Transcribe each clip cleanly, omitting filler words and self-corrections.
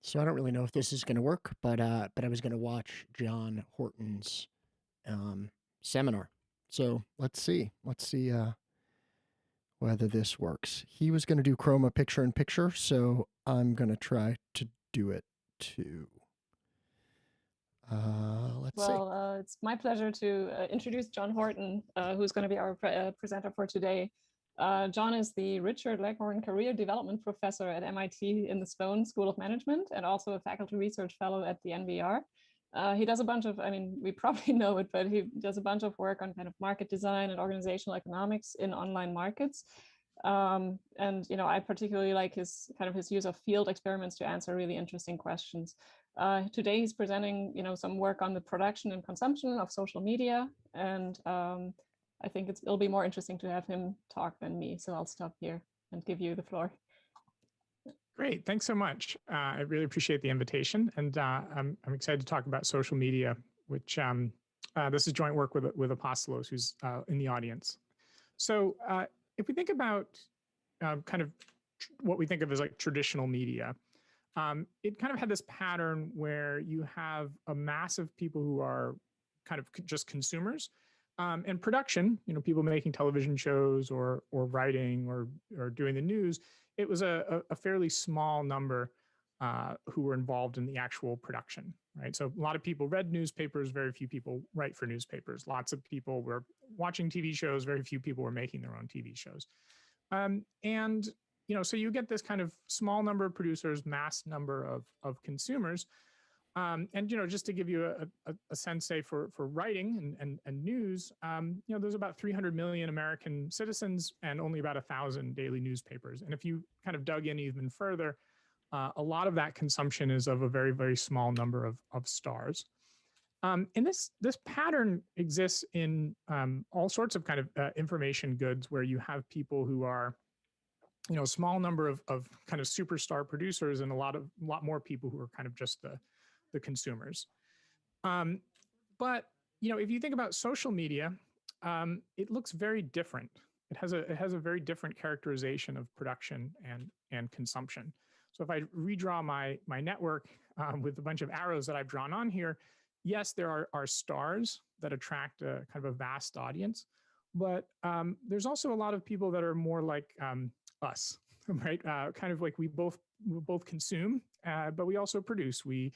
So I don't really know if this is going to work, but I was going to watch John Horton's um, seminar. So let's see whether this works. He was going to do chroma picture in picture, so I'm going to try to do it too. Let's see. Well, it's my pleasure to introduce John Horton, who's going to be our presenter for today. John is the Richard Leghorn Career Development Professor at MIT in the Sloan School of Management and also a faculty research fellow at the NVR. He does a bunch of, I mean, we probably know it, but he does a bunch of work on kind of market design and organizational economics in online markets. And I particularly like his use of field experiments to answer really interesting questions. Today he's presenting some work on the production and consumption of social media, and I think it'll be more interesting to have him talk than me. So I'll stop here and give you the floor. Great, thanks so much. I really appreciate the invitation, and I'm excited to talk about social media, which this is joint work with Apostles, who's in the audience. So if we think about kind of what we think of as like traditional media, it kind of had this pattern where you have a mass of people who are kind of just consumers, and production, people making television shows or writing or doing the news. It was a fairly small number who were involved in the actual production, right? So a lot of people read newspapers, very few people write for newspapers. Lots of people were watching TV shows, very few people were making their own TV shows. And so you get this kind of small number of producers, mass number of consumers. And just to give you a sense, say for writing and news, there's about 300 million American citizens and only about 1,000 daily newspapers. And if you kind of dug in even further, a lot of that consumption is of a very, very small number of stars. And this pattern exists in all sorts of kind of information goods, where you have people who are, a small number of kind of superstar producers and a lot more people who are kind of just the consumers. But if you think about social media, it looks very different. It has a very different characterization of production and consumption. So if I redraw my network with a bunch of arrows that I've drawn on here, yes, there are stars that attract a kind of a vast audience, but there's also a lot of people that are more like us, right? Kind of like we both consume, but we also produce. We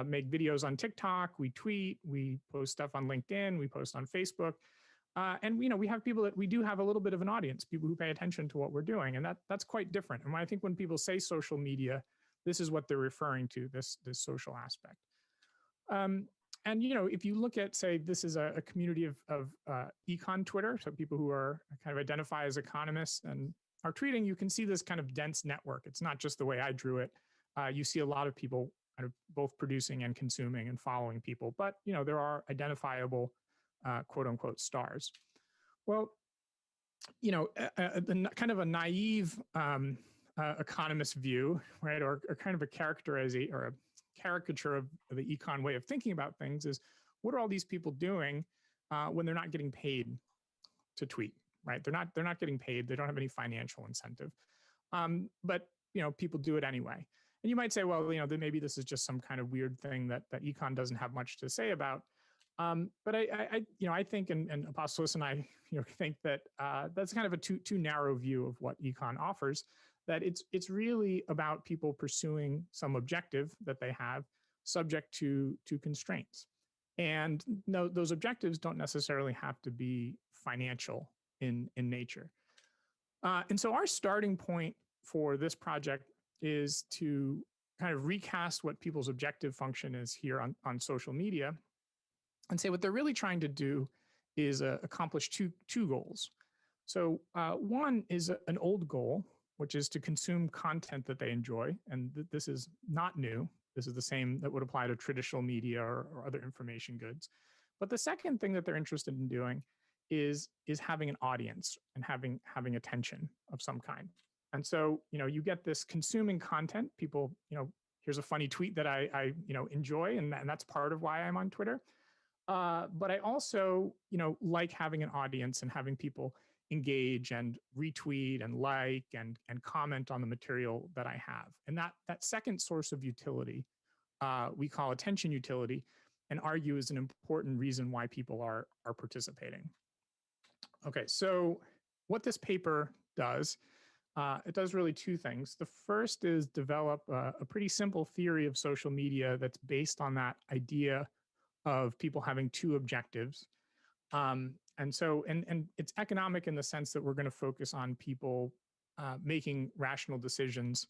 make videos on TikTok, we tweet, we post stuff on LinkedIn, we post on Facebook. And we have people that we do have a little bit of an audience, people who pay attention to what we're doing. And that's quite different. And I think when people say social media, this is what they're referring to, this social aspect. And if you look at, say, this is a community of Econ Twitter, so people who are kind of identify as economists and are tweeting, you can see this kind of dense network. It's not just the way I drew it. You see a lot of people kind of both producing and consuming and following people, but there are identifiable quote unquote stars. Well, kind of a naive economist view, right, or kind of a characterization or a caricature of the econ way of thinking about things is, what are all these people doing when they're not getting paid to tweet, right? They're not getting paid. They don't have any financial incentive, but people do it anyway. And you might say, well, then maybe this is just some kind of weird thing that econ doesn't have much to say about. But I think, and Apostolos and I, think that that's kind of a too narrow view of what econ offers. That it's really about people pursuing some objective that they have, subject to constraints, and no, those objectives don't necessarily have to be financial in nature. And so our starting point for this project is to kind of recast what people's objective function is here on social media, and say what they're really trying to do is accomplish two goals. So one is an old goal, which is to consume content that they enjoy. And this is not new. This is the same that would apply to traditional media or other information goods. But the second thing that they're interested in doing is having an audience and having attention of some kind. And so, you get this consuming content. People, here's a funny tweet that I enjoy, and that's part of why I'm on Twitter. But I also, like having an audience and having people engage and retweet and like and comment on the material that I have. And that second source of utility we call attention utility, and argue is an important reason why people are participating. Okay, so what this paper does, it does really two things. The first is develop a pretty simple theory of social media that's based on that idea of people having two objectives. And so it's economic in the sense that we're going to focus on people making rational decisions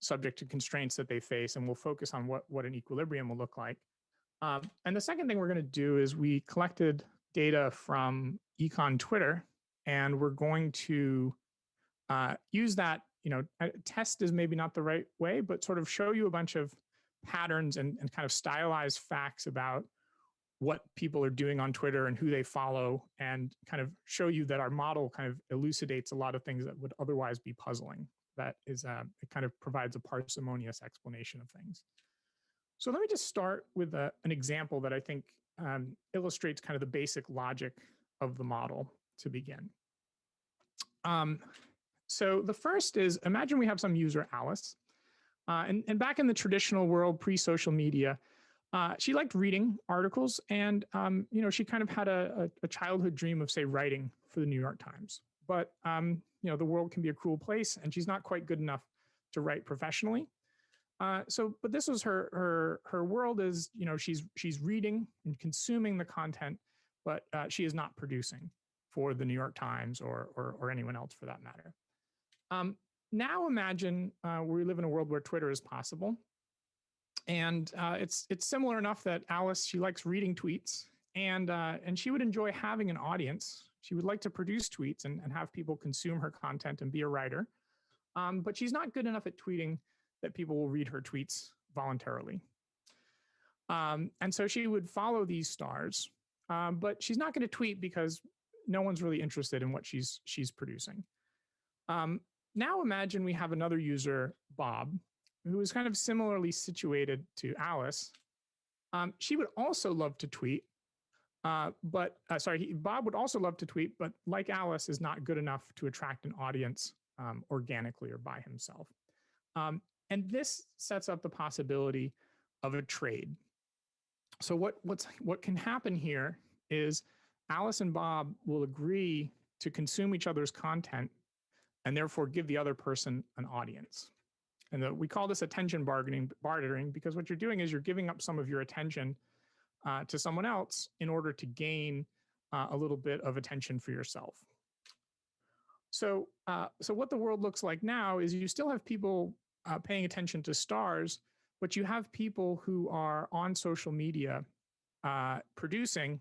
subject to constraints that they face, and we'll focus on what an equilibrium will look like. And the second thing we're going to do is we collected data from Econ Twitter, and we're going to use that, test is maybe not the right way, but sort of show you a bunch of patterns and kind of stylized facts about what people are doing on Twitter and who they follow, and kind of show you that our model kind of elucidates a lot of things that would otherwise be puzzling. That is, it kind of provides a parsimonious explanation of things. So let me just start with an example that I think illustrates kind of the basic logic of the model to begin. So the first is, imagine we have some user, Alice, and back in the traditional world, pre-social media, she liked reading articles, and she kind of had a childhood dream of, say, writing for the New York Times. But the world can be a cruel place, and she's not quite good enough to write professionally. But this was her world is, she's reading and consuming the content, but she is not producing for the New York Times or anyone else for that matter. Now imagine we live in a world where Twitter is possible. And it's similar enough that Alice, she likes reading tweets, and she would enjoy having an audience. She would like to produce tweets and have people consume her content and be a writer. But she's not good enough at tweeting that people will read her tweets voluntarily. And so she would follow these stars, but she's not going to tweet because no one's really interested in what she's producing. Now imagine we have another user, Bob, who is kind of similarly situated to Alice. She would also love to tweet, Bob would also love to tweet, but like Alice, is not good enough to attract an audience organically or by himself. And this sets up the possibility of a trade. So what can happen here is Alice and Bob will agree to consume each other's content and therefore give the other person an audience. And we call this attention bartering, because what you're doing is you're giving up some of your attention to someone else in order to gain a little bit of attention for yourself. So what the world looks like now is you still have people paying attention to stars, but you have people who are on social media producing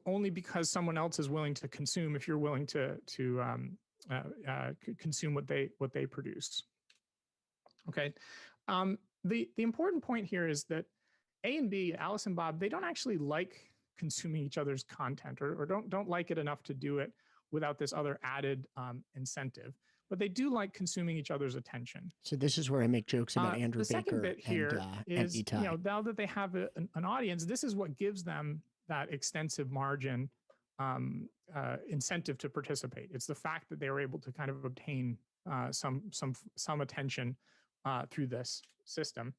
only because someone else is willing to consume if you're willing to consume what they produce. Okay. The important point here is that A and B, Alice and Bob, they don't actually like consuming each other's content, or don't like it enough to do it without this other added incentive. But they do like consuming each other's attention. So this is where I make jokes about Andrew Baker. The second bit here is, Itai. Now that they have an audience, this is what gives them that extensive margin incentive to participate. It's the fact that they were able to kind of obtain some attention through this system.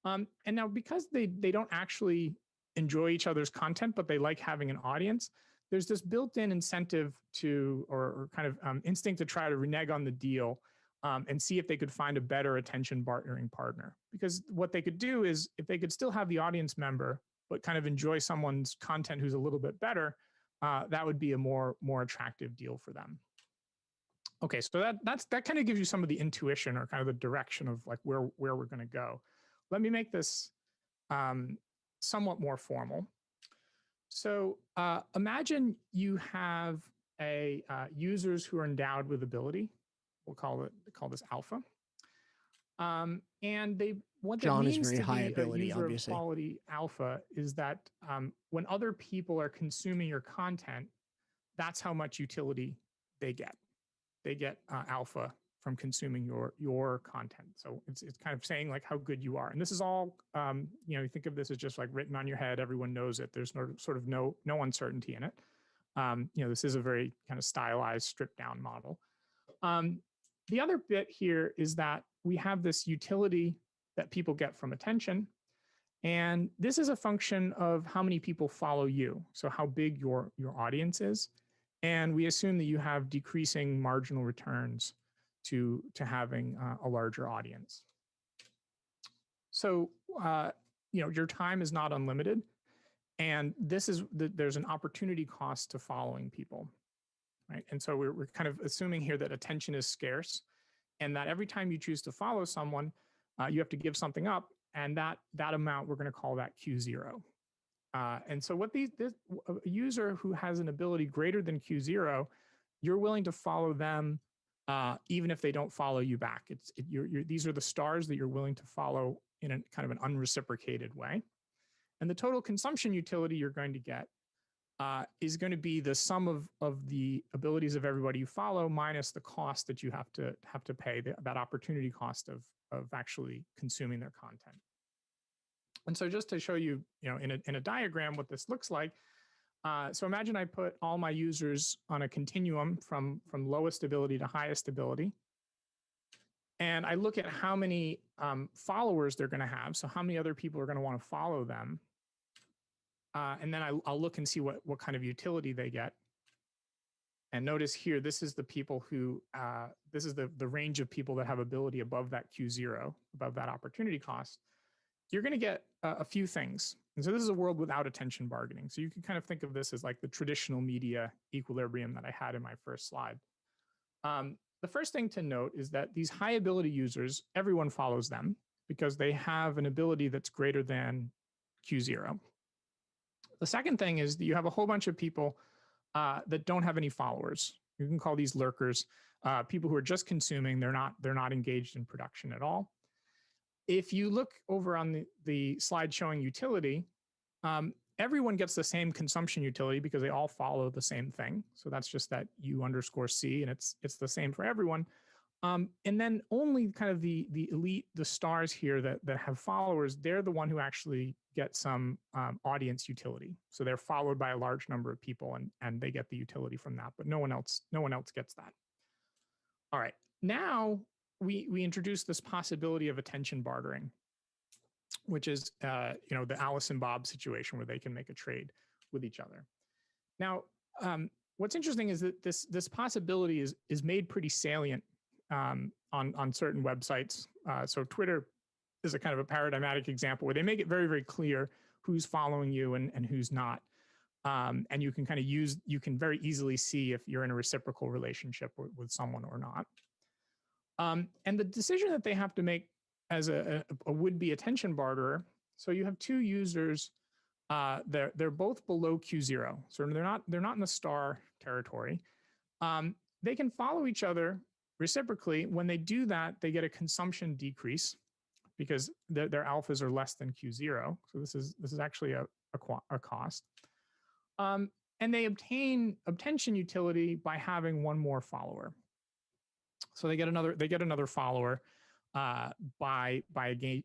And now, because they don't actually enjoy each other's content, but they like having an audience, there's this built-in incentive to, or kind of instinct to try to renege on the deal and see if they could find a better attention bartering partner. Because what they could do is, if they could still have the audience member, but kind of enjoy someone's content who's a little bit better, that would be a more attractive deal for them. Okay, so that kind of gives you some of the intuition, or kind of the direction of like where we're going to go. Let me make this somewhat more formal. So imagine you have users who are endowed with ability. We'll call this alpha. And what John that is means very to high be ability, a user obviously. of quality alpha is that when other people are consuming your content, that's how much utility they get. They get alpha from consuming your content. So it's kind of saying like how good you are. And this is all, you think of this as just like written on your head. Everyone knows it. There's no uncertainty in it. This is a very kind of stylized, stripped down model. The other bit here is that we have this utility that people get from attention. And this is a function of how many people follow you. So how big your audience is. And we assume that you have decreasing marginal returns to having a larger audience. So, your time is not unlimited. And there's an opportunity cost to following people, right? And so we're kind of assuming here that attention is scarce, and that every time you choose to follow someone, you have to give something up, and that amount, we're going to call that Q0. And so what a user who has an ability greater than Q0, you're willing to follow them even if they don't follow you back. These are the stars that you're willing to follow in a kind of an unreciprocated way. And the total consumption utility you're going to get is going to be the sum of the abilities of everybody you follow minus the cost that you have to pay, that opportunity cost of actually consuming their content. And so just to show you, in a diagram what this looks like, so imagine I put all my users on a continuum from lowest ability to highest ability. And I look at how many followers they're going to have. So how many other people are going to want to follow them. And then I'll look and see what kind of utility they get. And notice here, this is the people who, this is the range of people that have ability above that Q0, above that opportunity cost. You're going to get a few things. And so this is a world without attention bargaining. So you can kind of think of this as like the traditional media equilibrium that I had in my first slide. The first thing to note is that these high ability users, everyone follows them because they have an ability that's greater than Q0. The second thing is that you have a whole bunch of people that don't have any followers. You can call these lurkers, people who are just consuming. They're not engaged in production at all. If you look over on the slide showing utility, everyone gets the same consumption utility because they all follow the same thing. So that's just that U_C, and it's the same for everyone. And then only kind of the elite, the stars here that have followers, they're the one who actually get some audience utility. So they're followed by a large number of people, and they get the utility from that, but no one else gets that. All right, now we introduce this possibility of attention bartering, which is the Alice and Bob situation where they can make a trade with each other. Now, what's interesting is that this possibility is made pretty salient on certain websites. So Twitter is a kind of a paradigmatic example where they make it very, very clear who's following you and who's not. And you can kind of you can very easily see if you're in a reciprocal relationship with someone or not. And the decision that they have to make as a would-be attention barterer. So you have two users, they're both below Q0. So they're not in the star territory. They can follow each other reciprocally. When they do that, they get a consumption decrease because their alphas are less than Q0. So this is actually a cost. And they obtain attention utility by having one more follower. So they get another follower by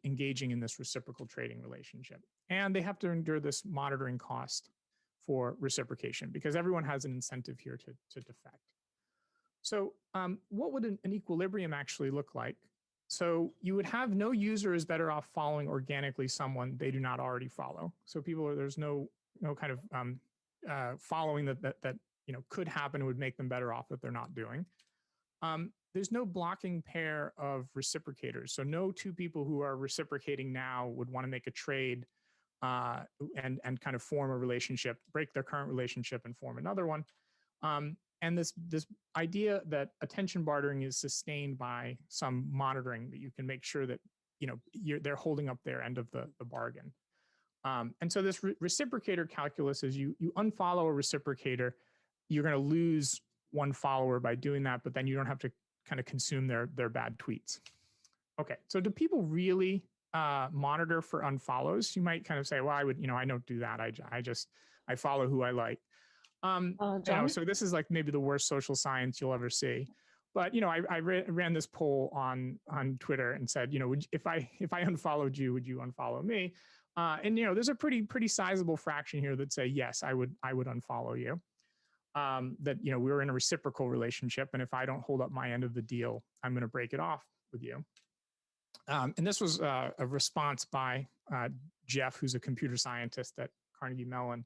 engaging in this reciprocal trading relationship. And they have to endure this monitoring cost for reciprocation because everyone has an incentive here to defect. So what would an equilibrium actually look like? So you would have no user is better off following organically someone they do not already follow. So there's no kind of following that could happen and would make them better off that they're not doing. There's no blocking pair of reciprocators. So no two people who are reciprocating now would want to make a trade and kind of form a relationship, break their current relationship and form another one. And this idea that attention bartering is sustained by some monitoring that you can make sure that they're holding up their end of the bargain. And so this reciprocator calculus is you unfollow a reciprocator, you're going to lose one follower by doing that, but then you don't have to kind of consume their bad tweets. Okay, so do people really monitor for unfollows? You might kind of say, well, I don't do that. I follow who I like. So this is like maybe the worst social science you'll ever see. But I ran this poll on Twitter and said, if I unfollowed you, would you unfollow me? And there's a pretty sizable fraction here that say yes, I would unfollow you. that, we're in a reciprocal relationship. And if I don't hold up my end of the deal, I'm going to break it off with you. And this was a response by Jeff, who's a computer scientist at Carnegie Mellon.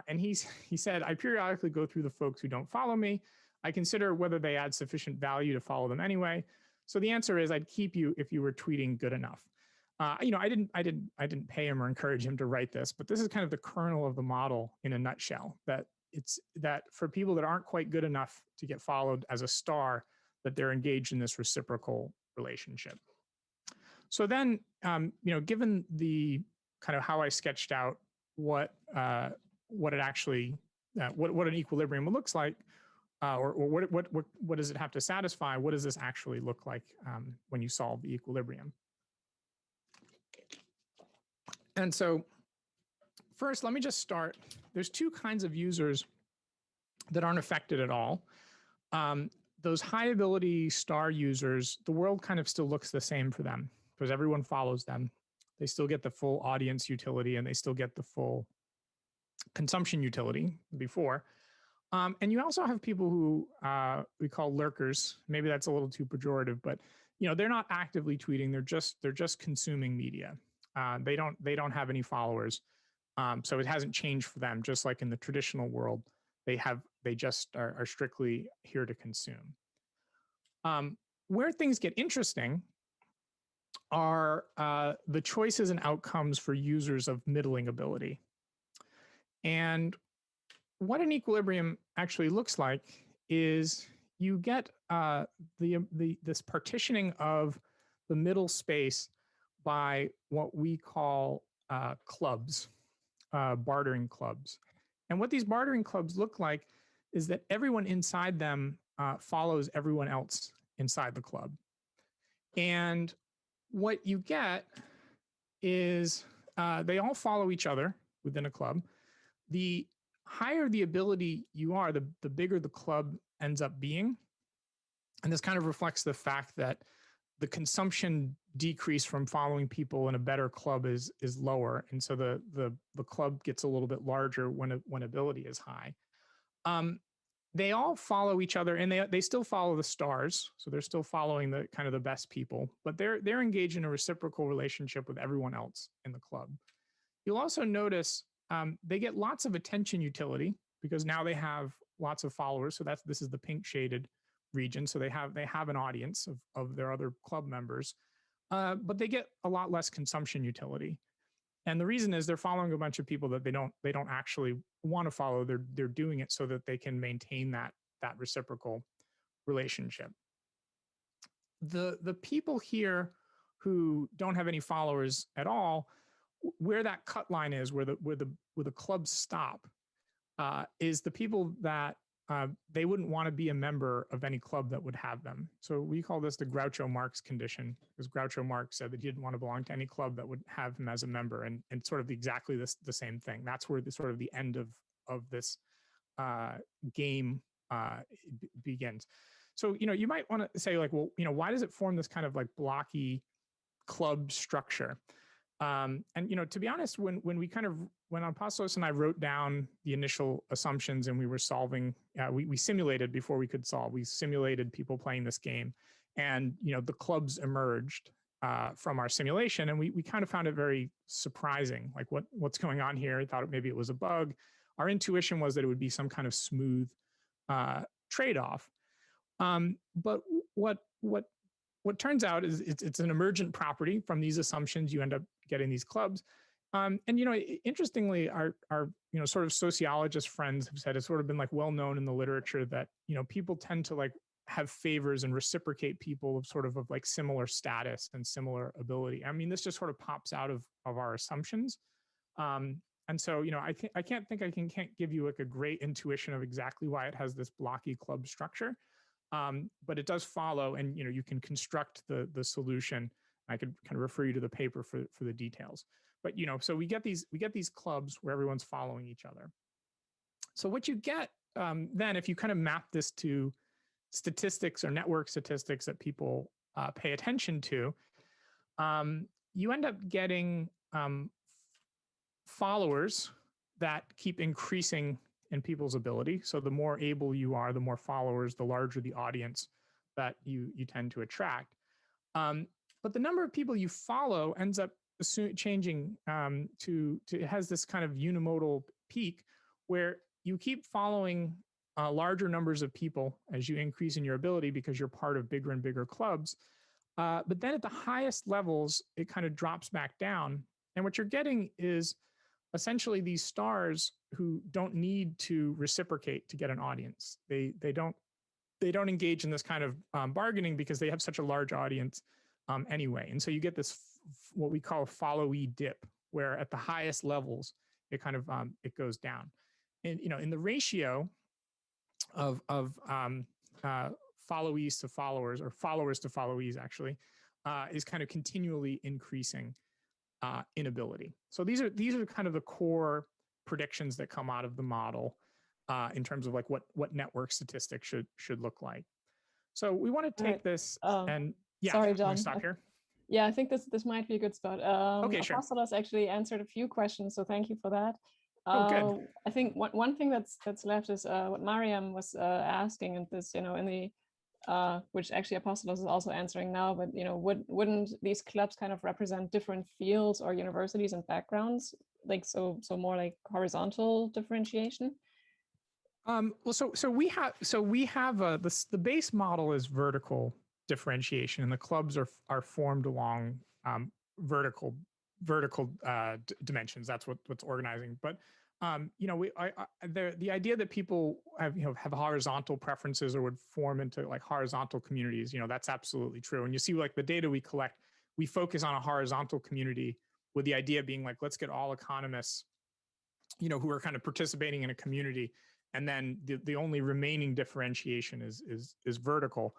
And he said, I periodically go through the folks who don't follow me. I consider whether they add sufficient value to follow them anyway. So the answer is I'd keep you if you were tweeting good enough. I didn't pay him or encourage him to write this, but this is kind of the kernel of the model in a nutshell, that it's that for people that aren't quite good enough to get followed as a star, that they're engaged in this reciprocal relationship. So then, given the kind of how I sketched out what it actually, what an equilibrium looks like, or what does it have to satisfy? What does this actually look like when you solve the equilibrium? And so first, let me just start. There's two kinds of users that aren't affected at all. Those high ability star users, the world kind of still looks the same for them because everyone follows them. They still get the full audience utility and they still get the full consumption utility before. And you also have people who we call lurkers. Maybe that's a little too pejorative, but they're not actively tweeting. They're just consuming media. They don't have any followers, so it hasn't changed for them. Just like in the traditional world, they just are strictly here to consume. Where things get interesting are the choices and outcomes for users of middling ability. And what an equilibrium actually looks like is you get this partitioning of the middle space by what we call clubs, bartering clubs. And what these bartering clubs look like is that everyone inside them follows everyone else inside the club. And what you get is they all follow each other within a club. The higher the ability you are, the bigger the club ends up being. And this kind of reflects the fact that the consumption decrease from following people in a better club is lower. And so the club gets a little bit larger when ability is high. They all follow each other and they still follow the stars. So they're still following the kind of the best people, but they're engaged in a reciprocal relationship with everyone else in the club. You'll also notice they get lots of attention utility because now they have lots of followers. So this is the pink shaded region. So they have an audience of their other club members, but they get a lot less consumption utility. And the reason is they're following a bunch of people that they don't actually want to follow. They're doing it so that they can maintain that reciprocal relationship. The people here who don't have any followers at all, where that cut line is, where the clubs stop, is the people that they wouldn't want to be a member of any club that would have them. So we call this the Groucho Marx condition, because Groucho Marx said that he didn't want to belong to any club that would have him as a member, and sort of exactly the same thing. That's where the end of this game begins. So you might want to say, like, well, why does it form this kind of like blocky club structure? And to be honest, when Apostolos and I wrote down the initial assumptions and we were solving, we simulated before we could solve. We simulated people playing this game, and the clubs emerged from our simulation, and we kind of found it very surprising, like what's going on here. I thought maybe it was a bug. Our intuition was that it would be some kind of smooth trade-off. But what turns out is it's an emergent property from these assumptions. You end up getting these clubs. And interestingly, our sort of sociologist friends have said it's sort of been like well known in the literature that people tend to like have favors and reciprocate people of like similar status and similar ability. I mean, this just sort of pops out of our assumptions. And so I can't give you like a great intuition of exactly why it has this blocky club structure. But it does follow, and you can construct the solution. I could kind of refer you to the paper for the details. But so we get these clubs where everyone's following each other. So what you get then, if you kind of map this to statistics or network statistics that people pay attention to, you end up getting followers that keep increasing in people's ability. So the more able you are, the more followers, the larger the audience that you tend to attract. But the number of people you follow ends up changing to it has this kind of unimodal peak where you keep following larger numbers of people as you increase in your ability because you're part of bigger and bigger clubs. But then at the highest levels, it kind of drops back down. And what you're getting is essentially these stars who don't need to reciprocate to get an audience. They don't engage in this kind of bargaining because they have such a large audience anyway. And so you get this what we call a followee dip, where at the highest levels it kind of it goes down. And in the ratio of followees to followers, or followers to followees actually, is kind of continually increasing inability. So these are kind of the core predictions that come out of the model in terms of like what network statistics should look like. So we want to take this and sorry, John. Stop here. Yeah, I think this might be a good spot. Okay, sure. Apostolos actually answered a few questions, so thank you for that. Oh, good. I think one thing that's left is what Mariam was asking, and this, in the which actually Apostolos is also answering now, but wouldn't these clubs kind of represent different fields or universities and backgrounds, like so more like horizontal differentiation? Well, so we have the base model is vertical differentiation, and the clubs are formed along vertical dimensions. That's what's organizing. But the idea that people have horizontal preferences or would form into like horizontal communities, that's absolutely true. And you see, like the data we collect, we focus on a horizontal community with the idea being like, let's get all economists, who are kind of participating in a community, and then the only remaining differentiation is vertical.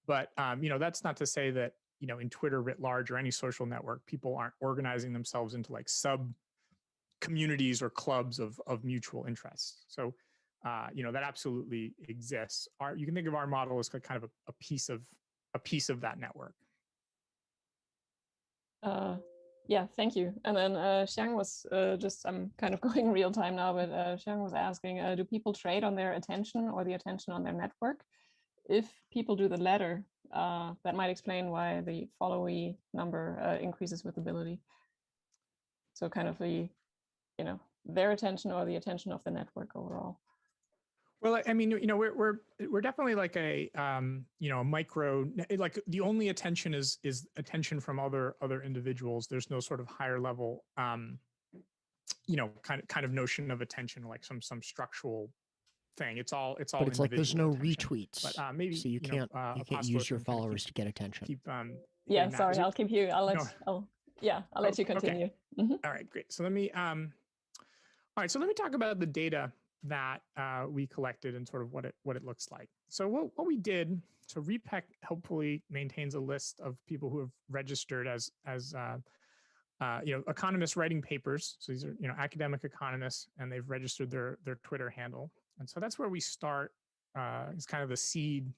But that's not to say that in Twitter writ large or any social network, people aren't organizing themselves into like sub communities or clubs of mutual interests. So that absolutely exists. You can think of our model as kind of a piece of that network. Yeah, thank you. And then Xiang was I'm kind of going real time now, but Xiang was asking, do people trade on their attention or the attention on their network? If people do the latter, that might explain why the followee number increases with ability. So kind of their attention or the attention of the network overall. Well, I mean, we're definitely like a micro, like the only attention is attention from other individuals. There's no sort of higher level, kind of notion of attention, like some structural thing. It's all. But it's like there's no attention. retweets, But maybe so you can't use your followers to get attention. Yeah, sorry, I'll keep you. I'll let you continue. Okay. Mm-hmm. All right, great. So let me talk about the data that we collected and sort of what it looks like. So what we did, so RePEC hopefully maintains a list of people who have registered as economists writing papers. So these are academic economists, and they've registered their Twitter handle. And so that's where we start. It's kind of the seed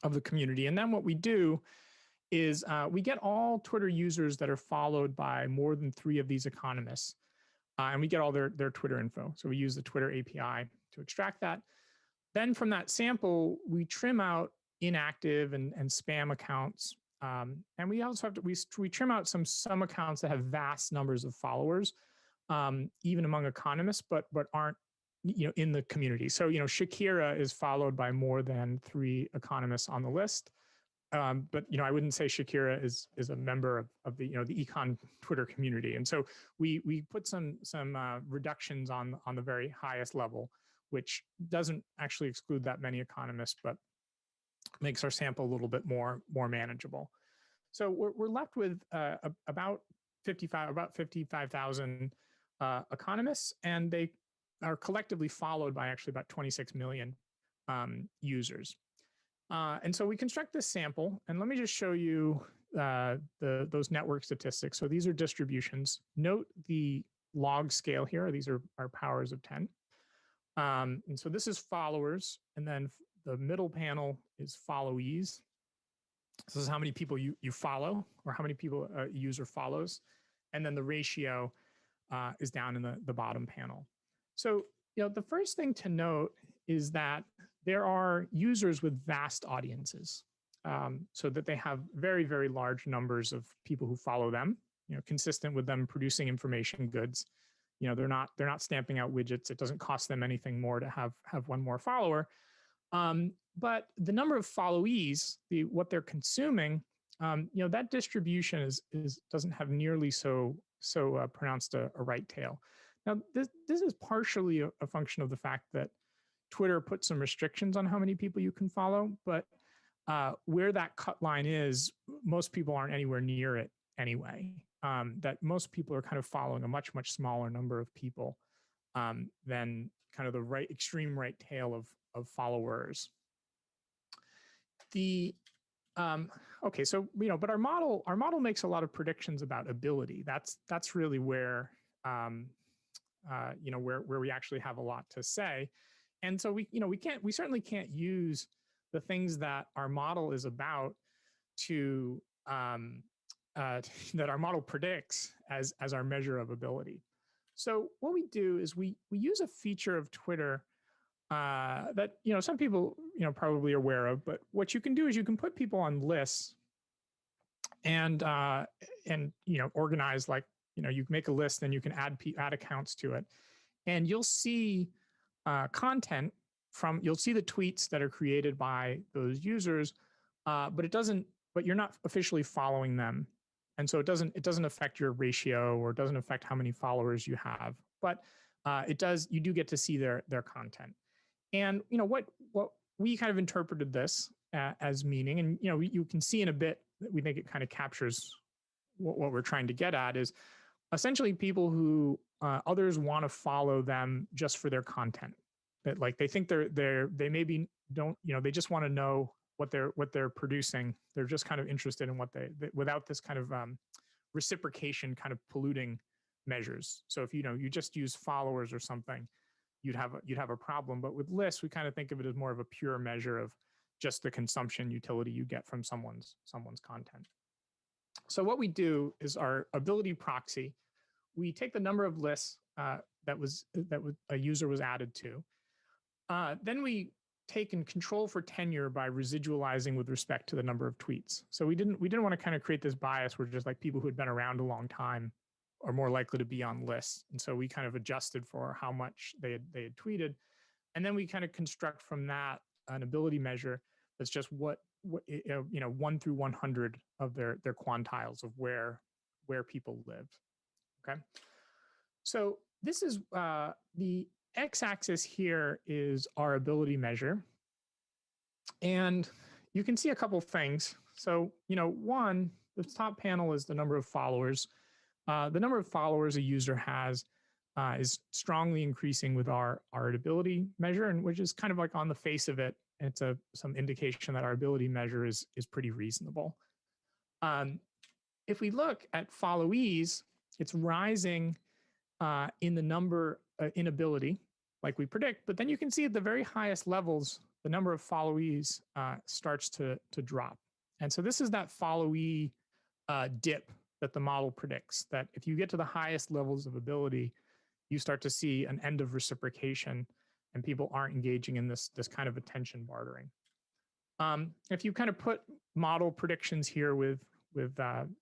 of the community. And then what we do is we get all Twitter users that are followed by more than 3 of these economists. And we get all their Twitter info. So we use the Twitter API to extract that. Then from that sample, we trim out inactive and spam accounts. And we also have to, we trim out some accounts that have vast numbers of followers, even among economists, but aren't in the community. So Shakira is followed by more than 3 economists on the list. But I wouldn't say Shakira is a member of the the Econ Twitter community, and so we put some reductions on the very highest level, which doesn't actually exclude that many economists, but makes our sample a little bit more manageable. So we're left with about 55,000 economists, and they are collectively followed by actually about 26 million users. And so we construct this sample, and let me just show you those network statistics. So these are distributions. Note the log scale here. These are powers of 10. And so this is followers, and then the middle panel is followees. This is how many people you follow, or how many people a user follows. And then the ratio is down in the bottom panel. So the first thing to note is that there are users with vast audiences, so that they have very, very large numbers of people who follow them, consistent with them producing information goods. They're not stamping out widgets. It doesn't cost them anything more to have one more follower. But the number of followees, what they're consuming, that distribution doesn't have nearly so pronounced a right tail. Now, this is partially a function of the fact that Twitter put some restrictions on how many people you can follow, but where that cut line is, most people aren't anywhere near it anyway. That most people are kind of following a much, much smaller number of people than kind of the extreme right tail of followers. Okay, so but our model makes a lot of predictions about ability. That's really where where we actually have a lot to say. And so we certainly can't use the things that our model is about to that our model predicts as our measure of ability. So what we do is we use a feature of Twitter that some people probably are aware of, but what you can do is you can put people on lists and organize, like you make a list, then you can add accounts to it, and you'll see content you'll see the tweets that are created by those users, but you're not officially following them, and so it doesn't affect your ratio, or it doesn't affect how many followers you have, but you do get to see their content. And what we kind of interpreted this as meaning, and you can see in a bit that we think it kind of captures what we're trying to get at, is essentially people who others want to follow them just for their content. That, like, they think they maybe don't, they just want to know what they're producing. They're just kind of interested in what they without this kind of reciprocation kind of polluting measures. So if you just use followers or something, you'd have a problem. But with lists, we kind of think of it as more of a pure measure of just the consumption utility you get from someone's content. So what we do is our ability proxy. We take the number of lists that a user was added to. Then we take and control for tenure by residualizing with respect to the number of tweets. So we didn't want to kind of create this bias where just like people who had been around a long time are more likely to be on lists. And so we kind of adjusted for how much they had tweeted. And then we kind of construct from that an ability measure that's just what 1 through 100 of their quantiles of where people live. Okay. So this is the x-axis here is our ability measure. And you can see a couple things. So, one, the top panel is the number of followers. The number of followers a user has is strongly increasing with our ability measure, and which is kind of like on the face of it, it's some indication that our ability measure is pretty reasonable. If we look at followees, it's rising in the number in ability, like we predict, but then you can see at the very highest levels, the number of followees starts to drop. And so this is that followee dip that the model predicts, that if you get to the highest levels of ability, you start to see an end of reciprocation and people aren't engaging in this kind of attention bartering. If you kind of put model predictions here with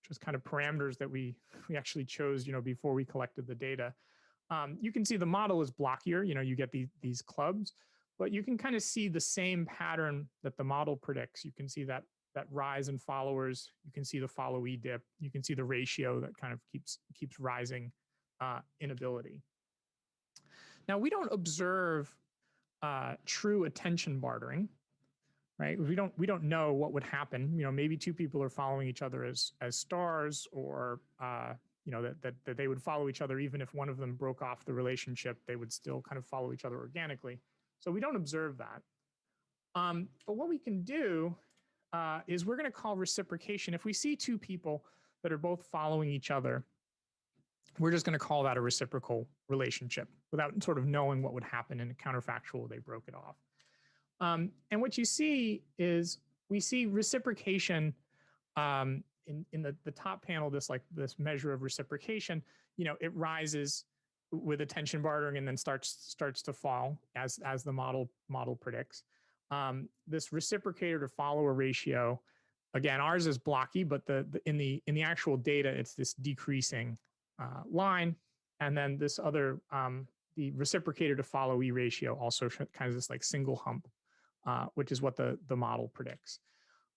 just kind of parameters that we actually chose, before we collected the data, you can see the model is blockier. You get these clubs, but you can kind of see the same pattern that the model predicts. You can see that rise in followers. You can see the followee dip. You can see the ratio that kind of keeps rising in ability. Now, we don't observe true attention bartering, right? We don't know what would happen. Maybe two people are following each other as stars, or that they would follow each other even if one of them broke off the relationship. They would still kind of follow each other organically. So we don't observe that. But what we can do is we're going to call reciprocation. If we see two people that are both following each other, we're just going to call that a reciprocal relationship without sort of knowing what would happen in a counterfactual they broke it off. And what you see is we see reciprocation in the top panel, this measure of reciprocation, it rises with attention bartering and then starts to fall as the model predicts. This reciprocator to follower ratio, again, ours is blocky, but in the actual data, it's this decreasing line, and then this other the reciprocator to followee ratio also kind of this like single hump, which is what the model predicts.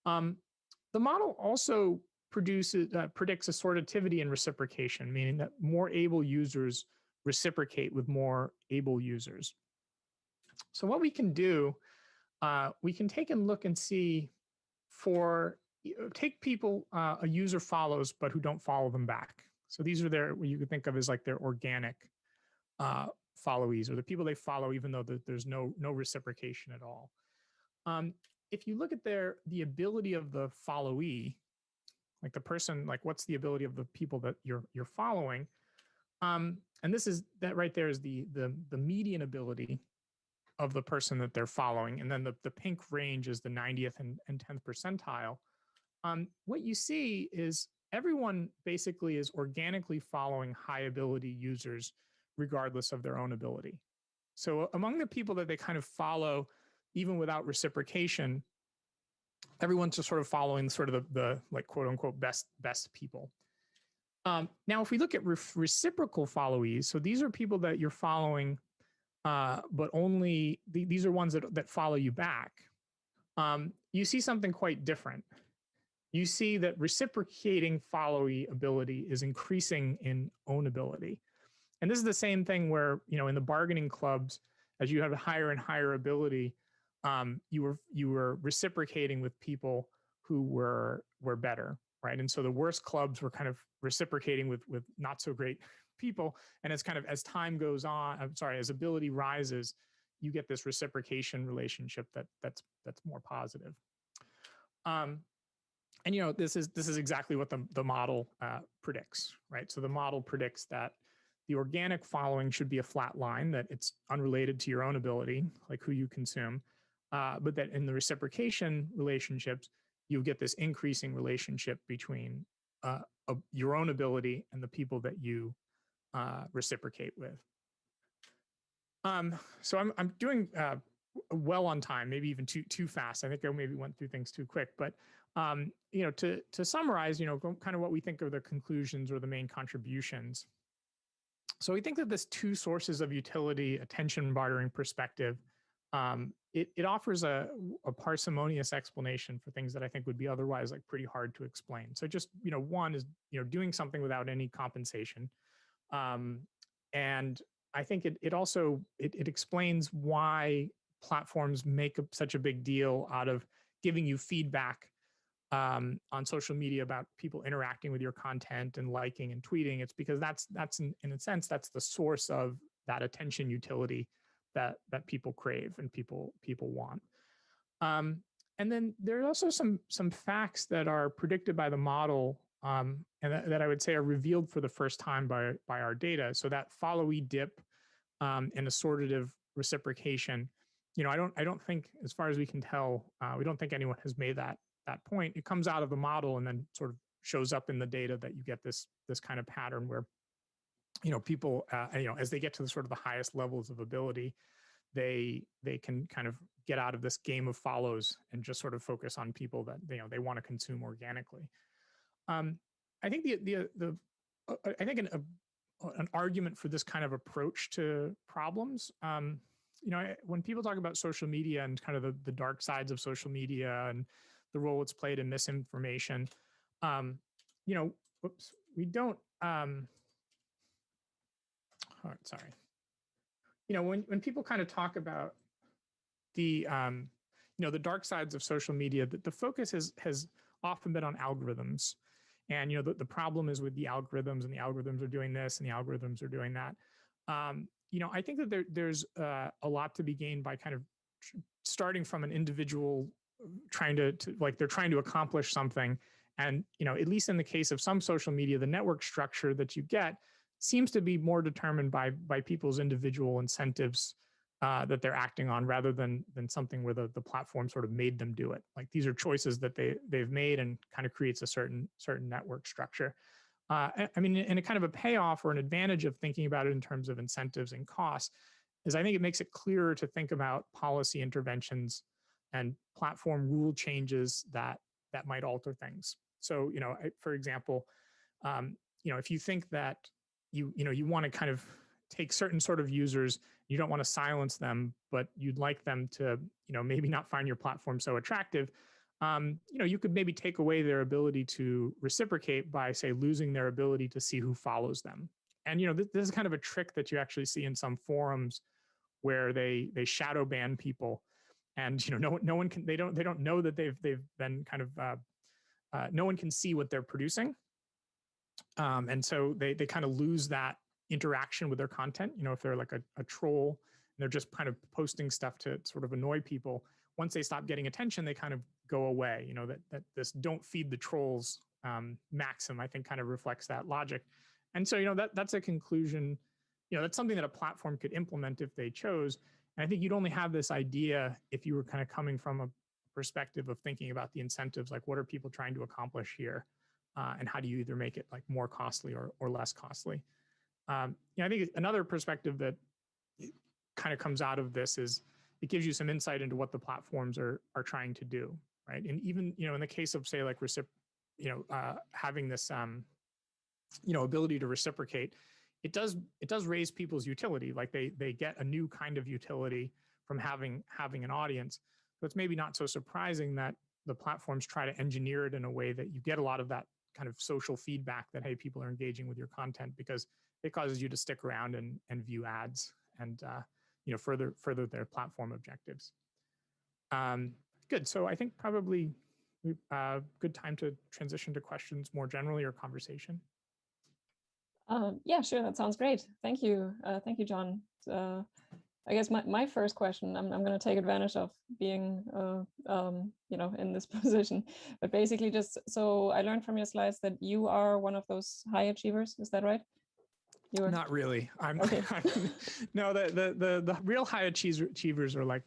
The model also predicts assortativity in reciprocation, meaning that more able users reciprocate with more able users. So what we can do, we can take and look and see take people a user follows but who don't follow them back. So these are what you could think of as like their organic followees, or the people they follow even though there's no reciprocation at all. If you look at the ability of the followee, like the person, like what's the ability of the people that you're following, and that right there is the median ability of the person that they're following, and then the pink range is the 90th and 10th percentile. What you see is everyone basically is organically following high ability users regardless of their own ability. So among the people that they kind of follow, even without reciprocation, everyone's just sort of following sort of the like quote unquote best people. Now, if we look at reciprocal followees, so these are people that you're following, but only these are ones that follow you back. You see something quite different. You see that reciprocating followee ability is increasing in ownability. And this is the same thing where, in the bargaining clubs, as you have a higher and higher ability, you were reciprocating with people who were better, right? And so the worst clubs were kind of reciprocating with not so great people. And it's kind of, as time goes on, as ability rises, you get this reciprocation relationship that's more positive. And this is exactly what the model predicts, right? So the model predicts that the organic following should be a flat line, that it's unrelated to your own ability, like who you consume, but that in the reciprocation relationships, you get this increasing relationship between your own ability and the people that you reciprocate with. So I'm doing well on time, maybe even too fast. I think I maybe went through things too quick, but to summarize, kind of what we think are the conclusions or the main contributions. So we think that this two sources of utility attention bartering perspective, it offers a parsimonious explanation for things that I think would be otherwise like pretty hard to explain. So just, one is, doing something without any compensation. And I think it also explains why platforms make such a big deal out of giving you feedback on social media about people interacting with your content and liking and tweeting. It's because that's in a sense, that's the source of that attention utility that people crave and people want. And then there are also some facts that are predicted by the model, and that I would say are revealed for the first time by our data. So that followee dip and assortative reciprocation, I don't think, as far as we can tell, we don't think anyone has made that point. It comes out of the model and then sort of shows up in the data that you get this kind of pattern where, people, as they get to the sort of the highest levels of ability, they can kind of get out of this game of follows and just sort of focus on people that they want to consume organically. I think I think an argument for this kind of approach to problems, when people talk about social media and kind of the dark sides of social media and the role it's played in misinformation, we don't. Sorry. When people kind of talk about the the dark sides of social media, the focus has often been on algorithms, and the problem is with the algorithms, and the algorithms are doing this, and the algorithms are doing that. I think that there's a lot to be gained by kind of starting from an individual trying to like they're trying to accomplish something, and at least in the case of some social media, the network structure that you get seems to be more determined by people's individual incentives that they're acting on, rather than something where the platform sort of made them do it. Like these are choices that they've made, and kind of creates a certain network structure. I mean, and a kind of a payoff or an advantage of thinking about it in terms of incentives and costs is I think it makes it clearer to think about policy interventions and platform rule changes that might alter things. So, for example, if you think that you want to kind of take certain sort of users, you don't want to silence them, but you'd like them to, maybe not find your platform so attractive. You could maybe take away their ability to reciprocate by, say, losing their ability to see who follows them. And this is kind of a trick that you actually see in some forums where they shadow ban people, and no one can, they don't know that they've been kind of no one can see what they're producing, and so they kind of lose that interaction with their content. If they're like a troll and they're just kind of posting stuff to sort of annoy people, once they stop getting attention, they kind of go away. That this "don't feed the trolls" maxim, I think, kind of reflects that logic. And so that's a conclusion. That's something that a platform could implement if they chose. And I think you'd only have this idea if you were kind of coming from a perspective of thinking about the incentives, like what are people trying to accomplish here, and how do you either make it like more costly or less costly. I think another perspective that kind of comes out of this is it gives you some insight into what the platforms are trying to do, right? And even in the case of, say, like having this ability to reciprocate, it does raise people's utility. Like they get a new kind of utility from having an audience. So it's maybe not so surprising that the platforms try to engineer it in a way that you get a lot of that kind of social feedback that, hey, people are engaging with your content, because it causes you to stick around and view ads and further their platform objectives. Good. So I think probably good time to transition to questions more generally, or conversation. Yeah, sure. That sounds great. Thank you. Thank you, John. I guess my first question, I'm going to take advantage of being, in this position, but basically just, so I learned from your slides that you are one of those high achievers. Is that right? You are not really. I'm okay. No, the real high achievers are like,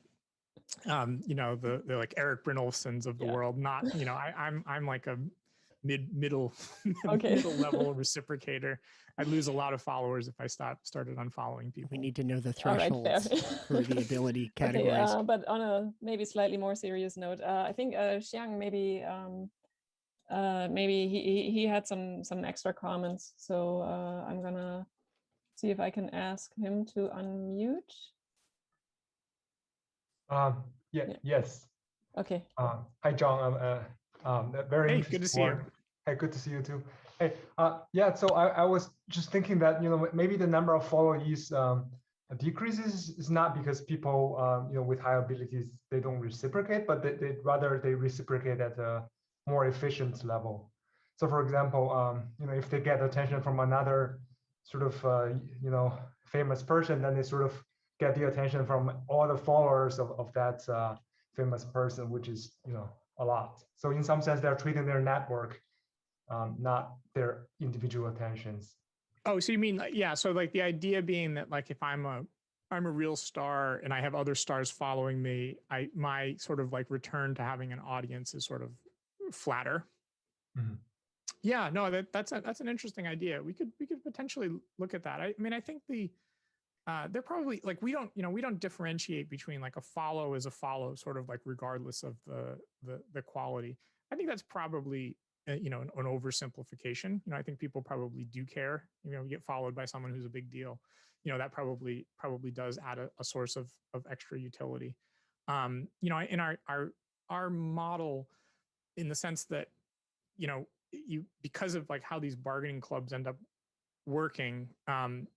the like Eric Brynolfsons of the world. Not, I'm like a middle level reciprocator. I'd lose a lot of followers if I started unfollowing people. We need to know the thresholds for the ability categories. Okay, but on a maybe slightly more serious note, I think Xiang maybe he had some extra comments, so I'm gonna see if I can ask him to unmute. Yes. Okay. Hi, John. Very hey, interesting. Good to see you. Hey, good to see you too. Hey, so I was just thinking that maybe the number of followees decreases is not because people with high abilities, they don't reciprocate, but they rather reciprocate at a more efficient level. So for example, if they get attention from another sort of famous person, then they sort of get the attention from all the followers of that famous person, which is a lot. So in some sense, they're treating their network, not their individual attentions. Oh, so you mean, yeah. So like the idea being that, like, if I'm a real star and I have other stars following me, my sort of like return to having an audience is sort of flatter. Mm-hmm. Yeah, no, that's an interesting idea. We could potentially look at that. I mean, I think they're probably like, we don't differentiate between like a follow is a follow, sort of like regardless of the quality. I think that's probably an oversimplification. I think people probably do care. You get followed by someone who's a big deal. That probably does add a source of extra utility. In our model, in the sense that because of like how these bargaining clubs end up working,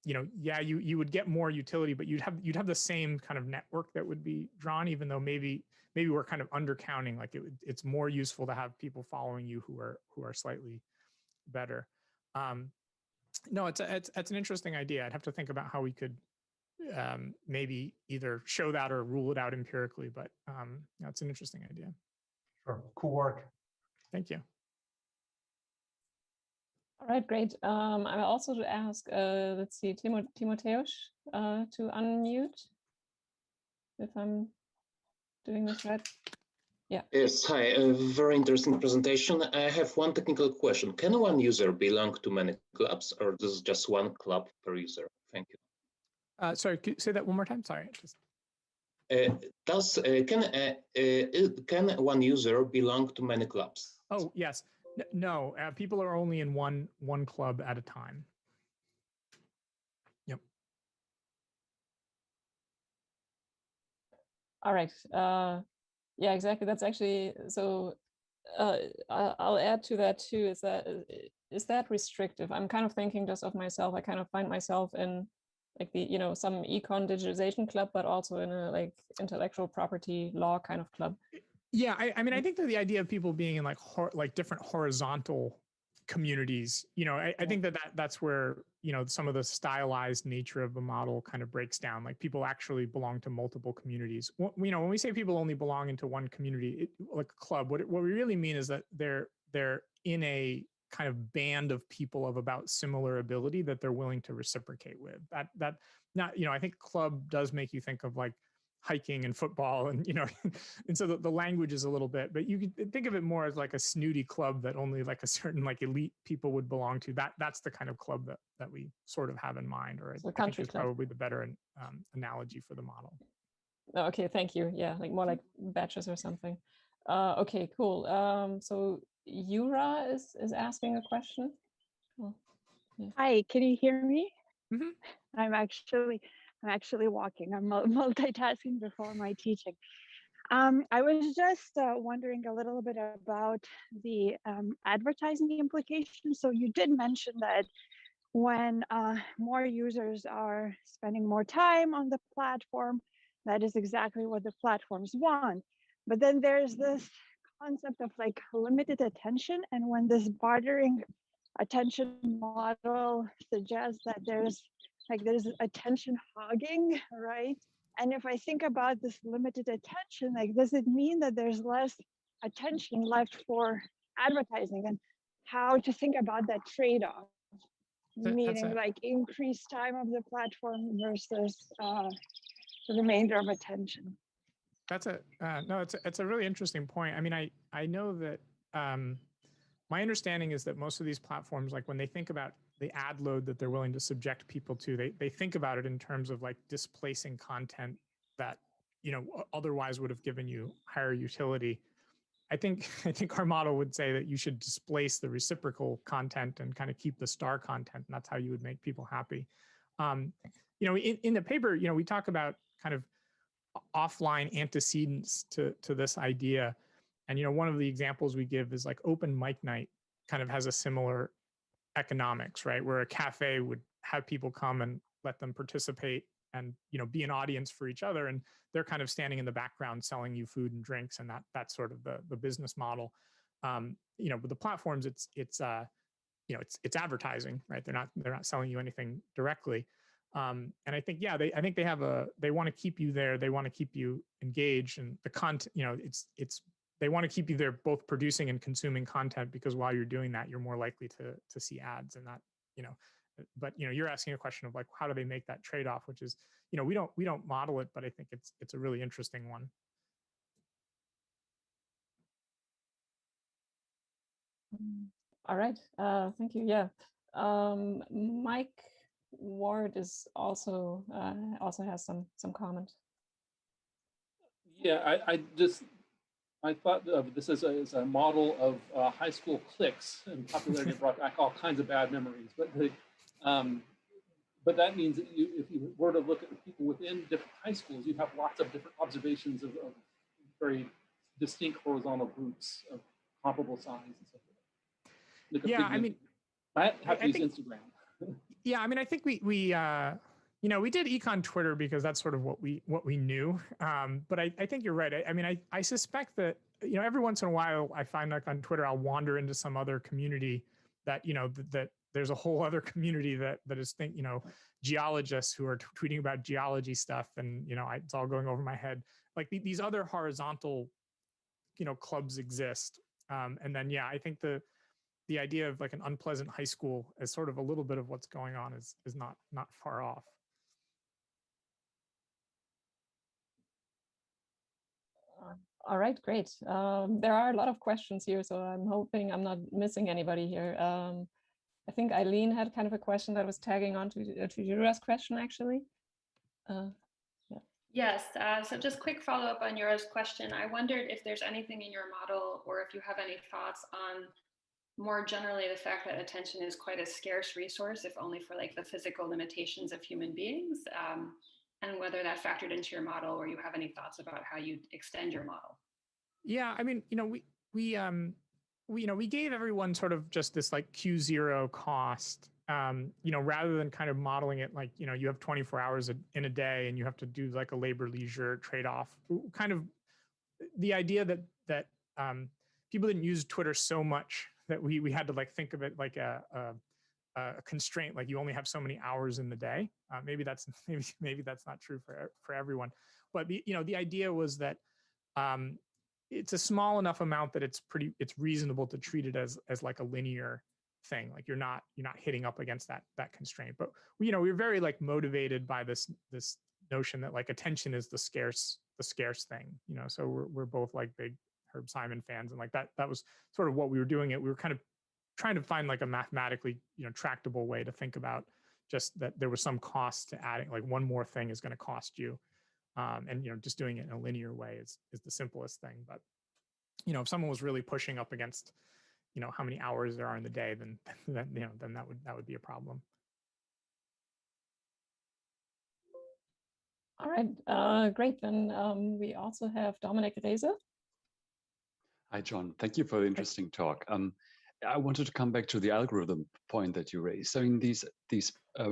you would get more utility, but you'd have the same kind of network that would be drawn, even though maybe we're kind of undercounting. Like it's more useful to have people following you who are slightly better. No, it's an interesting idea. I'd have to think about how we could maybe either show that or rule it out empirically, but it's an interesting idea. Sure, cool work. Thank you. All right, great. I also to ask, let's see, Timotheus to unmute, if I'm doing this right. Yes, hi, a very interesting presentation. I have one technical question. Can one user belong to many clubs, or this is just one club per user? Thank you. Sorry, could you say that one more time? Sorry. Can one user belong to many clubs? Oh, yes. No, people are only in one club at a time. Yep. All right. Yeah, exactly. That's actually, so I'll add to that too, is that restrictive? I'm kind of thinking just of myself. I kind of find myself in like some econ digitization club, but also in a like intellectual property law kind of club. Yeah, I mean, I think that the idea of people being in like different horizontal communities, I think that's where, some of the stylized nature of the model kind of breaks down. Like people actually belong to multiple communities. When we say people only belong into one community, like a club, what we really mean is that they're in a kind of band of people of about similar ability that they're willing to reciprocate with. That not, I think club does make you think of like hiking and football and and so the language is a little bit, but you could think of it more as like a snooty club that only like a certain like elite people would belong to. That's the kind of club that we sort of have in mind, or So I think is probably the better analogy for the model. Oh, okay, thank you. Yeah, like more like batches or something. Okay, cool. So Yura is asking a question. Oh, yeah. Hi, can you hear me? Mm-hmm. I'm actually walking. I'm multitasking before my teaching. I was just wondering a little bit about the advertising implications. So you did mention that when more users are spending more time on the platform, that is exactly what the platforms want. But then there's this concept of like limited attention, and when this bartering attention model suggests that there's attention hogging, right? And if I think about this limited attention, like, does it mean that there's less attention left for advertising, and how to think about that trade-off? Meaning like increased time of the platform versus the remainder of attention. That's it's a really interesting point. I mean, I know that my understanding is that most of these platforms, like when they think about the ad load that they're willing to subject people to, they think about it in terms of like displacing content that otherwise would have given you higher utility. I think our model would say that you should displace the reciprocal content and kind of keep the star content, and that's how you would make people happy. In the paper, we talk about kind of offline antecedents to this idea, and one of the examples we give is like open mic night kind of has a similar economics, right? Where a cafe would have people come and let them participate and be an audience for each other, and they're kind of standing in the background selling you food and drinks, and that's sort of the business model. With the platforms, it's advertising, right? They're not selling you anything directly, and I think they want to keep you there, they want to keep you engaged, and the content, they want to keep you there both producing and consuming content, because while you're doing that, you're more likely to see ads, and that but you're asking a question of like, how do they make that trade-off, which is we don't model it, but I think it's a really interesting one. All right, thank you. Yeah, Mike Ward is also has some comment. Yeah, I thought of this as a model of high school cliques, and popularity brought back all kinds of bad memories. But that means that if you were to look at the people within different high schools, you have lots of different observations of very distinct horizontal groups of comparable size and so forth. Yeah, I mean, I have to use Instagram. Yeah, I mean, I think we did Econ Twitter because that's sort of what we knew. But I think you're right. I mean, I suspect that every once in a while I find like on Twitter I'll wander into some other community that that there's a whole other community that is geologists who are tweeting about geology stuff, and it's all going over my head. Like these other horizontal clubs exist, and then I think the idea of like an unpleasant high school as sort of a little bit of what's going on is not far off. All right, great. There are a lot of questions here, so I'm hoping I'm not missing anybody here. I think Eileen had kind of a question that was tagging on to Yura's question, actually. Yeah. Yes, so just quick follow-up on Yura's question. I wondered if there's anything in your model, or if you have any thoughts on more generally the fact that attention is quite a scarce resource, if only for like the physical limitations of human beings, and whether that factored into your model, or you have any thoughts about how you extend your model. Yeah, I mean, we gave everyone sort of just this like Q0 cost, rather than kind of modeling it like, you have 24 hours in a day and you have to do like a labor leisure trade-off. Kind of the idea that people didn't use Twitter so much that we had to like think of it like a constraint, like you only have so many hours in the day. Maybe that's not true for everyone, but the idea was that it's a small enough amount that it's reasonable to treat it as like a linear thing. Like you're not hitting up against that constraint. But we're very like motivated by this notion that like attention is the scarce thing. So we're both like big Herb Simon fans, and like that was sort of what we were doing. We were kind of trying to find like a mathematically tractable way to think about just that there was some cost to adding, like one more thing is going to cost you. And just doing it in a linear way is the simplest thing. But if someone was really pushing up against how many hours there are in the day, then that would be a problem. All right, great. Then we also have Dominic Reze. Hi, John. Thank you for the interesting talk. I wanted to come back to the algorithm point that you raised. I mean, these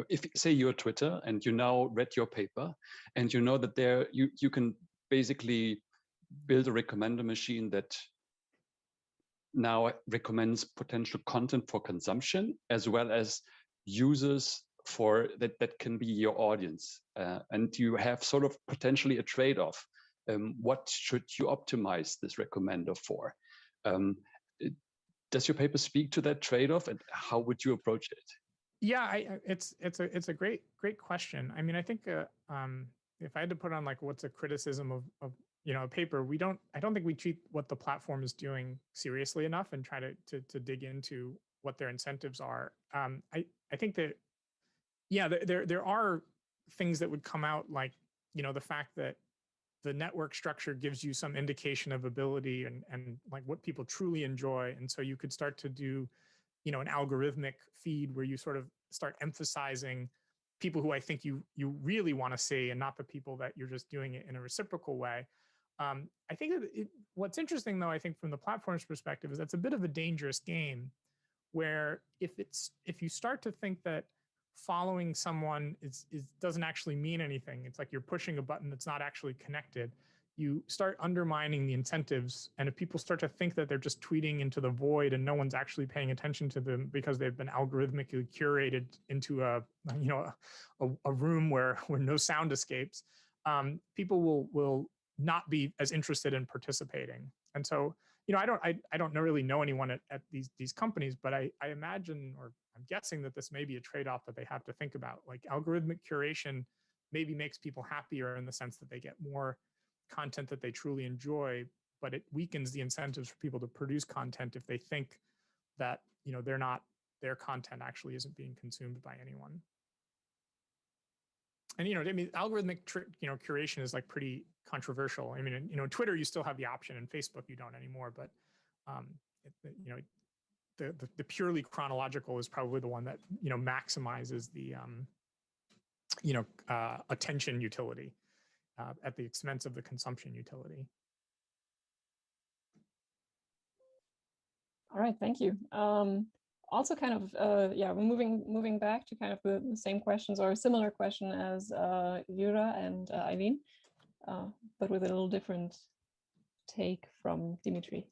if say you're Twitter and you now read your paper and you know that there you can basically build a recommender machine that now recommends potential content for consumption as well as users for that can be your audience, and you have sort of potentially a trade-off. What should you optimize this recommender for? Does your paper speak to that trade-off, and how would you approach it? Yeah, it's a great question. I mean, I think if I had to put on like what's a criticism of a paper, I don't think we treat what the platform is doing seriously enough and try to dig into what their incentives are. I think that there are things that would come out like the fact that the network structure gives you some indication of ability and like what people truly enjoy. And so you could start to do, an algorithmic feed where you sort of start emphasizing people who I think you really want to see and not the people that you're just doing it in a reciprocal way. I think that what's interesting though, I think from the platform's perspective is that's a bit of a dangerous game where if you start to think that following someone doesn't actually mean anything. It's like you're pushing a button that's not actually connected. You start undermining the incentives. And if people start to think that they're just tweeting into the void and no one's actually paying attention to them because they've been algorithmically curated into a room where no sound escapes, people will not be as interested in participating. And so, I don't really know anyone at these companies, but I imagine, or I'm guessing that this may be a trade-off that they have to think about. Like algorithmic curation maybe makes people happier in the sense that they get more content that they truly enjoy, but it weakens the incentives for people to produce content if they think that their content actually isn't being consumed by anyone. And I mean, algorithmic curation is like pretty controversial. I mean, Twitter you still have the option, and Facebook you don't anymore. But the purely chronological is probably the one that maximizes the attention utility at the expense of the consumption utility. All right, thank you. Also kind of, moving back to kind of the same questions or a similar question as Yura and Eileen, but with a little different take from Dimitri.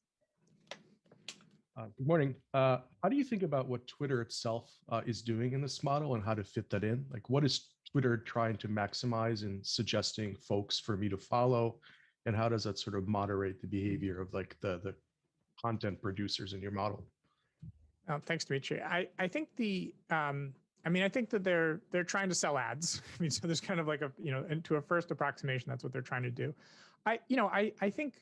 Good morning. How do you think about what Twitter itself is doing in this model and how to fit that in? Like, what is Twitter trying to maximize and suggesting folks for me to follow? And how does that sort of moderate the behavior of like the content producers in your model? Thanks, Dimitri. I think I think that they're trying to sell ads. I mean, so there's kind of like and to a first approximation, that's what they're trying to do. I think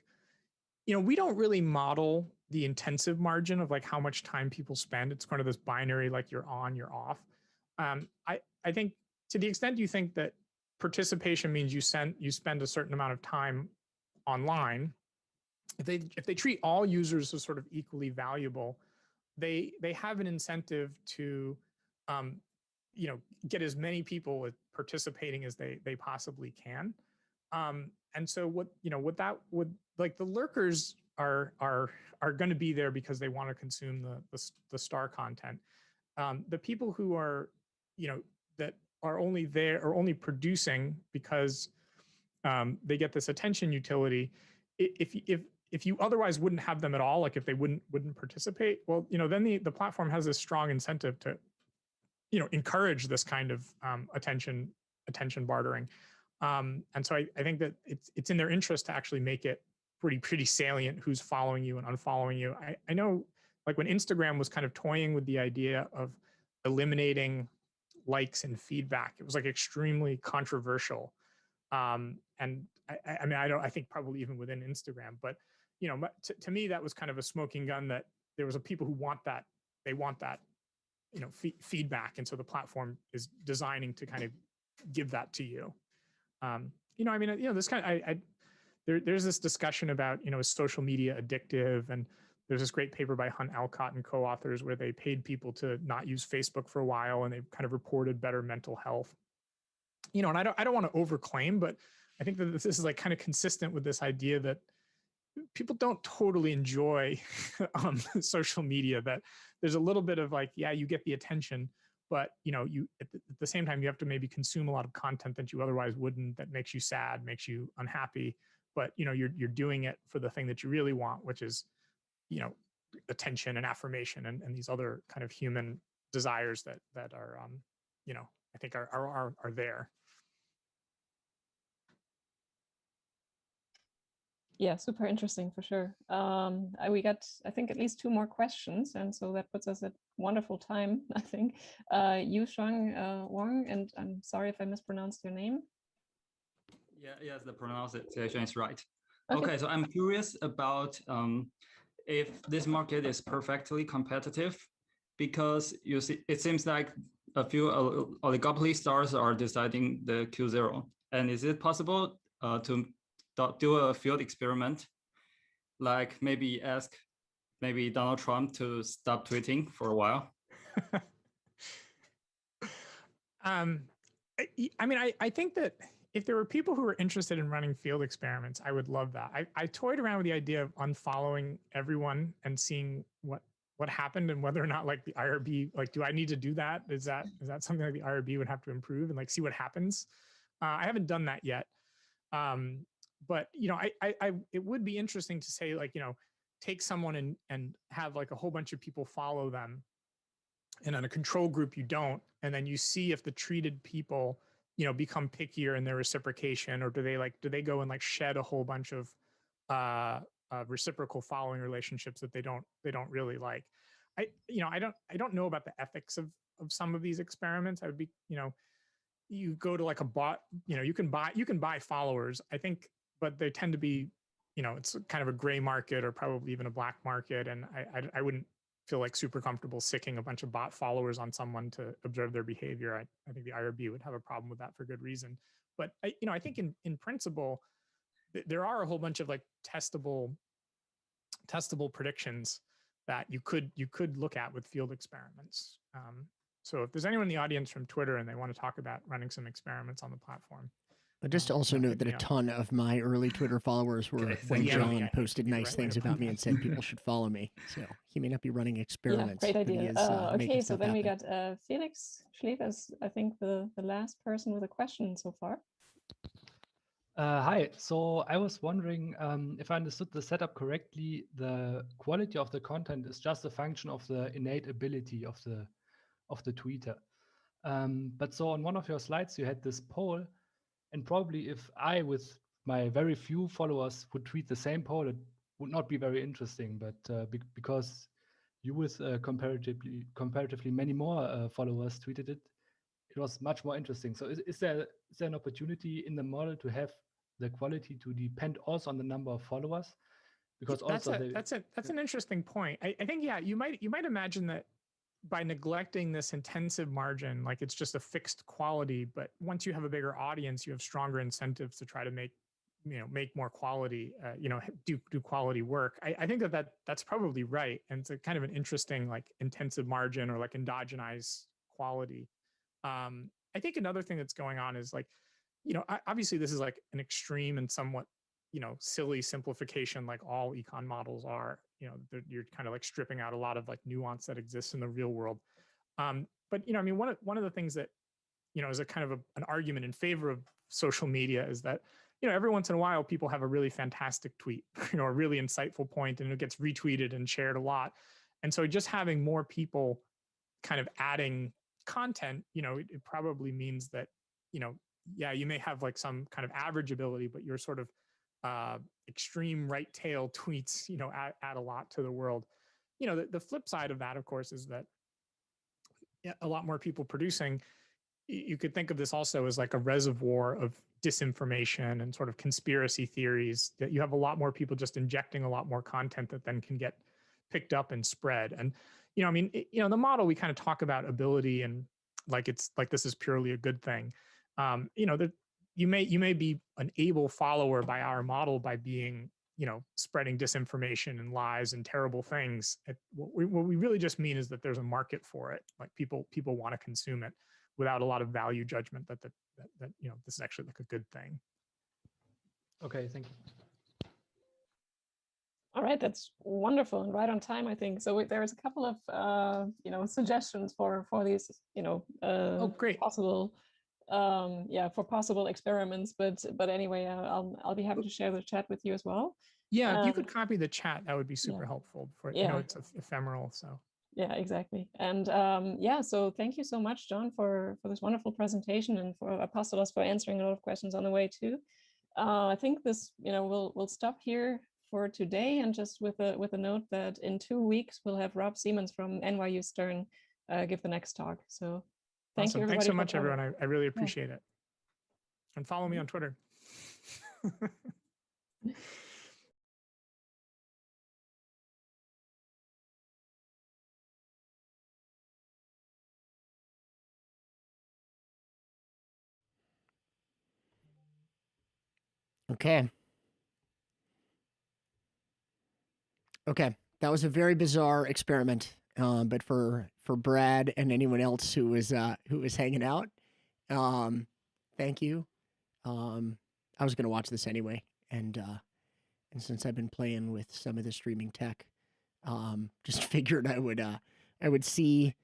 we don't really model the intensive margin of like how much time people spend. It's kind of this binary, like you're on, you're off. I think to the extent you think that participation means you spend a certain amount of time online, if they treat all users as sort of equally valuable, they have an incentive to get as many people participating as they possibly can. And so what that would, like, the lurkers are going to be there because they want to consume the star content. The people who are that are only there or only producing because they get this attention utility, if you otherwise wouldn't have them at all, like if they wouldn't participate, well, then the platform has this strong incentive to encourage this kind of attention bartering. And so I think that it's in their interest to actually make it pretty salient who's following you and unfollowing you. I know, like, when Instagram was kind of toying with the idea of eliminating likes and feedback, it was like extremely controversial. And I mean, I think probably even within Instagram, but to me, that was kind of a smoking gun, that there was people who want that. They want that feedback, and so the platform is designing to kind of give that to you. I mean, this kind of there's this discussion about is social media addictive, and there's this great paper by Hunt Alcott and co-authors where they paid people to not use Facebook for a while, and they kind of reported better mental health. And I don't want to overclaim, but I think that this is like kind of consistent with this idea that people don't totally enjoy social media, that there's a little bit of like, yeah, you get the attention, but you at the same time, you have to maybe consume a lot of content that you otherwise wouldn't, that makes you sad, makes you unhappy, but you're doing it for the thing that you really want, which is attention and affirmation and these other kind of human desires that are I think are there. Yeah, super interesting for sure. We got, I think, at least 2 more questions, and so that puts us at wonderful time, I think. Yusheng Wang, and I'm sorry if I mispronounced your name. Yeah, yes, the pronunciation is right. Okay, so I'm curious about if this market is perfectly competitive, because you see, it seems like a few oligopoly stars are deciding the Q0. And is it possible to do a field experiment, like maybe ask Donald Trump to stop tweeting for a while? I mean, I think that if there were people who were interested in running field experiments, I would love that. I toyed around with the idea of unfollowing everyone and seeing what happened, and whether or not, like, the IRB, like, do I need to do that? Is that something like the IRB would have to improve, and like see what happens? I haven't done that yet. But it would be interesting to say, like, take someone and have like a whole bunch of people follow them, and on a control group you don't, and then you see if the treated people become pickier in their reciprocation, or do they go and like shed a whole bunch of reciprocal following relationships that they don't really like. I don't know about the ethics of some of these experiments. I would be, you go to like a bot, you can buy followers, I think, but they tend to be, it's kind of a gray market or probably even a black market. And I wouldn't feel like super comfortable sicking a bunch of bot followers on someone to observe their behavior. I think the IRB would have a problem with that for good reason. But I think in principle, there are a whole bunch of like testable predictions that you could look at with field experiments. So if there's anyone in the audience from Twitter and they want to talk about running some experiments on the platform. But just to also note that a ton of my early Twitter followers were when John posted nice things about me and said people should follow me. So he may not be running experiments. Yeah, great idea. Okay, so then we happen. got Felix Schleef as, I think, the last person with a question so far. Hi, so I was wondering if I understood the setup correctly, the quality of the content is just a function of the innate ability of the tweeter. But so on one of your slides, you had this poll, and probably if I, with my very few followers, would tweet the same poll, it would not be very interesting. But because you with comparatively many more followers tweeted it, it was much more interesting. So is there an opportunity in the model to have the quality to depend also on the number of followers? Because That's also that's an interesting point. I think, yeah, you might imagine that by neglecting this intensive margin, like it's just a fixed quality, but once you have a bigger audience, you have stronger incentives to try to make more quality, do quality work. I think that's probably right. And it's a kind of an interesting, like, intensive margin or like endogenized quality. I think another thing that's going on is, like, obviously this is like an extreme and somewhat, silly simplification, like all econ models are. You're kind of like stripping out a lot of like nuance that exists in the real world. But I mean, one of the things that is a kind of an argument in favor of social media is that every once in a while people have a really fantastic tweet, a really insightful point, and it gets retweeted and shared a lot. And so just having more people kind of adding content, it probably means that yeah, you may have like some kind of average ability, but you're sort of extreme right tail tweets, add a lot to the world. The flip side of that, of course, is that a lot more people producing. You could think of this also as like a reservoir of disinformation and sort of conspiracy theories, that you have a lot more people just injecting a lot more content that then can get picked up and spread. And I mean, the model, we kind of talk about ability and like it's like this is purely a good thing. That you may be an able follower by our model by being spreading disinformation and lies and terrible things. What we really just mean is that there's a market for it. Like people want to consume it without a lot of value judgment that this is actually like a good thing. Okay, thank you. All right, that's wonderful and right on time, I think. So there's a couple of suggestions for these Oh, great. possible for possible experiments. But anyway, I'll be happy to share the chat with you as well. Yeah, if you could copy the chat, that would be super helpful. For Yeah. it's ephemeral, so. Yeah, exactly. And so thank you so much, John, for this wonderful presentation, and for Apostolos for answering a lot of questions on the way too. I think this, we'll stop here for today, and just with a note that in 2 weeks we'll have Rob Siemens from NYU Stern give the next talk. So thank Awesome. you, everybody. Thanks so much, everyone. I really appreciate it. And follow me on Twitter. Okay. Okay, that was a very bizarre experiment, but for Brad and anyone else who was hanging out, thank you. I was gonna watch this anyway, and since I've been playing with some of the streaming tech, just figured I would see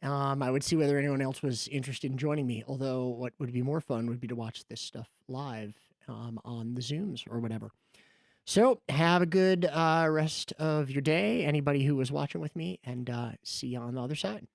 whether anyone else was interested in joining me. Although what would be more fun would be to watch this stuff live on the Zooms or whatever. So have a good rest of your day, anybody who was watching with me, and see you on the other side.